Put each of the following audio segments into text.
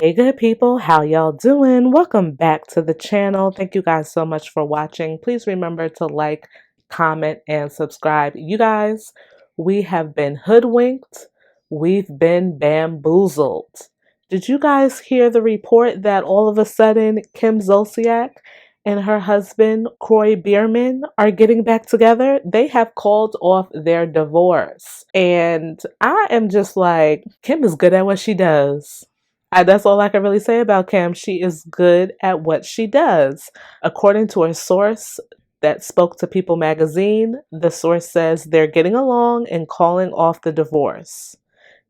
Hey good people, how y'all doing? Welcome back to the channel. Thank you guys so much for watching. Please remember to like, comment, and subscribe. You guys, we have been hoodwinked. We've been bamboozled. Did you guys hear the report that all of a sudden Kim Zolciak and her husband Kroy Bierman are getting back together? They have called off their divorce. And I am just like, Kim is good at what she does. That's all I can really say about Kim. She is good at what she does. According to a source that spoke to People magazine, the source says they're getting along and calling off the divorce.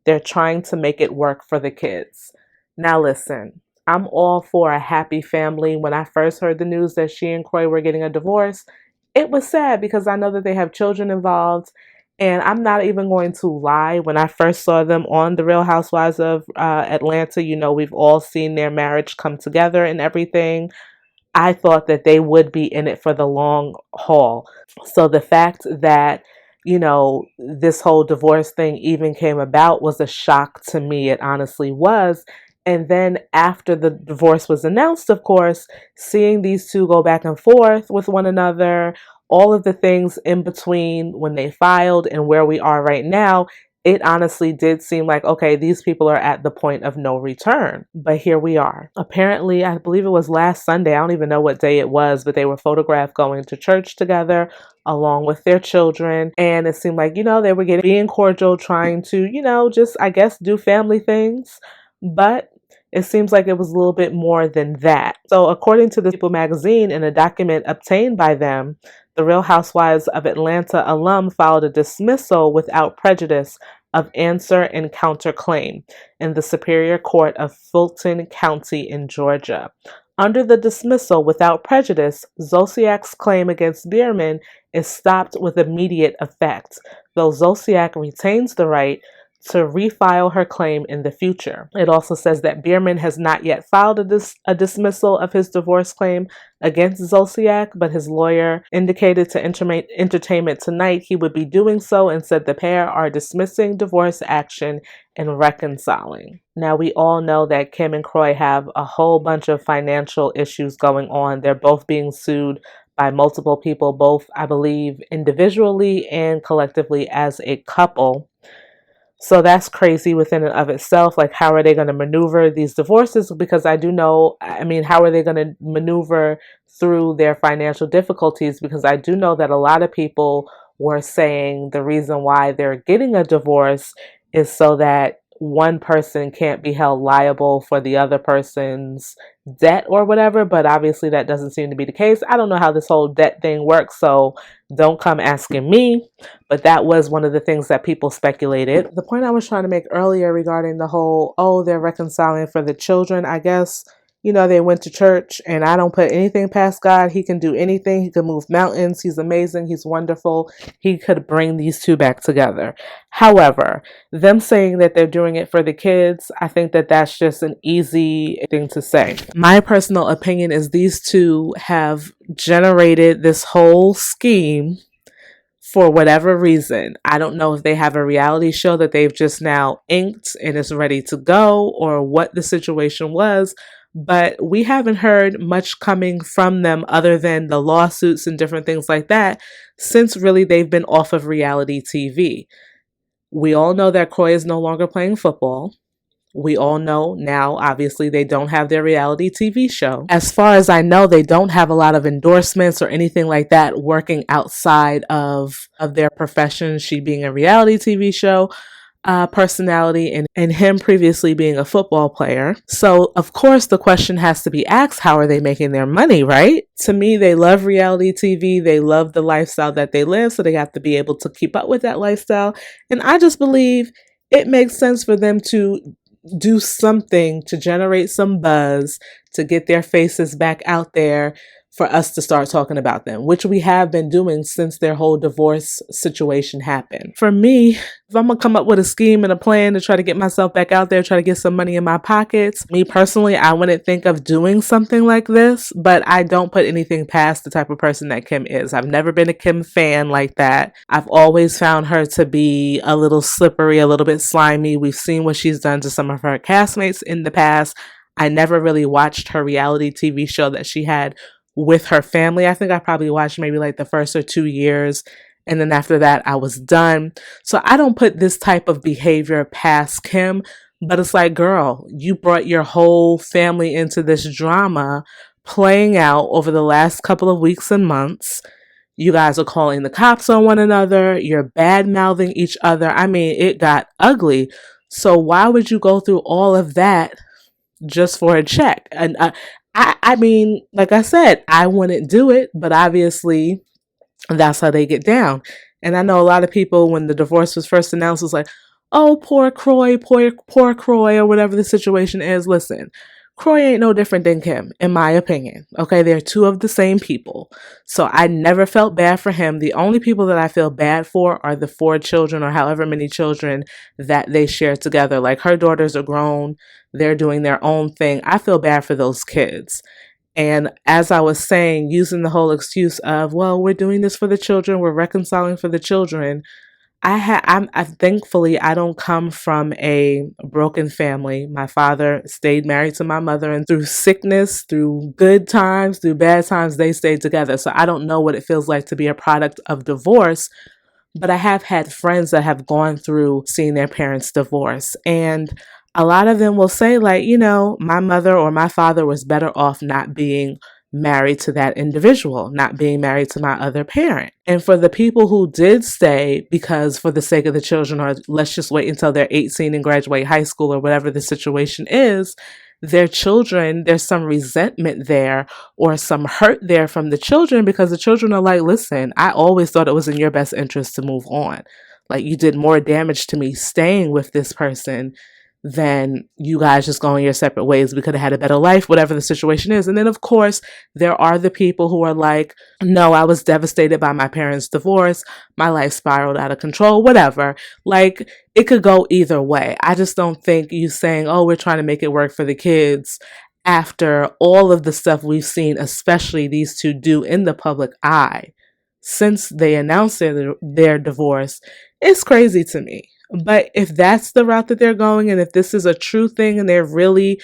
They're trying to make it work for the kids. Now listen, I'm all for a happy family. When I first heard the news that she and Kroy were getting a divorce, it was sad because I know that they have children involved. And I'm not even going to lie. When I first saw them on The Real Housewives of Atlanta, you know, we've all seen their marriage come together and everything. I thought that they would be in it for the long haul. So the fact that, you know, this whole divorce thing even came about was a shock to me. It honestly was. And then after the divorce was announced, of course, seeing these two go back and forth with one another, all of the things in between when they filed and where we are right now, it honestly did seem like, okay, these people are at the point of no return. But here we are. Apparently, I believe it was last Sunday. I don't even know what day it was, but they were photographed going to church together along with their children. And it seemed like, you know, they were being cordial, trying to, you know, just, I guess, do family things. But it seems like it was a little bit more than that. So according to the People magazine, in a document obtained by them, the Real Housewives of Atlanta alum filed a dismissal without prejudice of answer and counterclaim in the Superior Court of Fulton County in Georgia. Under the dismissal without prejudice, Zolciak's claim against Bierman is stopped with immediate effect, though Zolciak retains the right to refile her claim in the future. It also says that Bierman has not yet filed a dismissal of his divorce claim against Zolciak, but his lawyer indicated to Entertainment Tonight he would be doing so and said the pair are dismissing divorce action and reconciling. Now, we all know that Kim and Kroy have a whole bunch of financial issues going on. They're both being sued by multiple people, both, I believe, individually and collectively as a couple. So that's crazy within and of itself. Like, how are they going to maneuver these divorces? Because I do know, I mean, how are they going to maneuver through their financial difficulties? Because I do know that a lot of people were saying the reason why they're getting a divorce is so that one person can't be held liable for the other person's debt or whatever, but obviously that doesn't seem to be the case. I don't know how this whole debt thing works, so don't come asking me, but that was one of the things that people speculated. The point I was trying to make earlier regarding the whole, oh, they're reconciling for the children, I guess, you know, they went to church, and I don't put anything past God. He can do anything. He can move mountains. He's amazing. He's wonderful. He could bring these two back together. However, them saying that they're doing it for the kids, I think that that's just an easy thing to say. My personal opinion is these two have generated this whole scheme for whatever reason. I don't know if they have a reality show that they've just now inked and is ready to go, or what the situation was, but we haven't heard much coming from them other than the lawsuits and different things like that since really they've been off of reality TV. We all know that Kroy is no longer playing football. We all know now, obviously, they don't have their reality TV show. As far as I know, they don't have a lot of endorsements or anything like that working outside of their profession, she being a reality TV show personality and him previously being a football player. So, of course, the question has to be asked, how are they making their money, right? To me, they love reality TV. They love the lifestyle that they live, so they have to be able to keep up with that lifestyle. And I just believe it makes sense for them to do something to generate some buzz, to get their faces back out there for us to start talking about them, which we have been doing since their whole divorce situation happened. For me, if I'm gonna come up with a scheme and a plan to try to get myself back out there, try to get some money in my pockets, me personally, I wouldn't think of doing something like this, but I don't put anything past the type of person that Kim is. I've never been a Kim fan like that. I've always found her to be a little slippery, a little bit slimy. We've seen what she's done to some of her castmates in the past. I never really watched her reality TV show that she had with her family. I think I probably watched maybe like the first or 2 years. And then after that, I was done. So I don't put this type of behavior past Kim, but it's like, girl, you brought your whole family into this drama playing out over the last couple of weeks and months. You guys are calling the cops on one another. You're bad mouthing each other. I mean, it got ugly. So why would you go through all of that just for a check? And I mean, like I said, I wouldn't do it, but obviously that's how they get down. And I know a lot of people, when the divorce was first announced, was like, oh, poor Kroy, poor Kroy, or whatever the situation is. Listen, Kroy ain't no different than Kim, in my opinion. Okay, they're two of the same people. So I never felt bad for him. The only people that I feel bad for are the 4 children or however many children that they share together. Like her daughters are grown, they're doing their own thing. I feel bad for those kids. And as I was saying, using the whole excuse of, well, we're doing this for the children, we're reconciling for the children. I thankfully I don't come from a broken family. My father stayed married to my mother, and through sickness, through good times, through bad times, they stayed together. So I don't know what it feels like to be a product of divorce, but I have had friends that have gone through seeing their parents divorce. And a lot of them will say, like, my mother or my father was better off not being married to that individual, not being married to my other parent. And for the people who did stay because for the sake of the children, or let's just wait until they're 18 and graduate high school or whatever the situation is, their children, there's some resentment there or some hurt there from the children, because the children are like, listen, I always thought it was in your best interest to move on. Like, you did more damage to me staying with this person than you guys just going your separate ways. We could have had a better life, whatever the situation is. And then, of course, there are the people who are like, no, I was devastated by my parents' divorce. My life spiraled out of control, whatever. Like, it could go either way. I just don't think you saying, oh, we're trying to make it work for the kids after all of the stuff we've seen, especially these two do in the public eye since they announced their divorce, is crazy to me. But if that's the route that they're going, and if this is a true thing and they really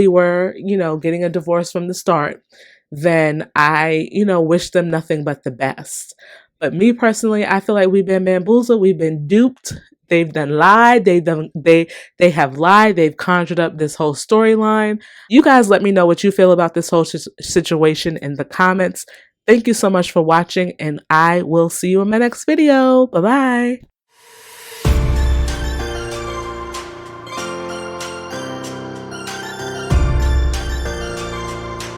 were, getting a divorce from the start, then I, wish them nothing but the best. But me personally, I feel like we've been bamboozled, we've been duped. They've done lied. They have lied. They've conjured up this whole storyline. You guys let me know what you feel about this whole situation in the comments. Thank you so much for watching, and I will see you in my next video. Bye-bye.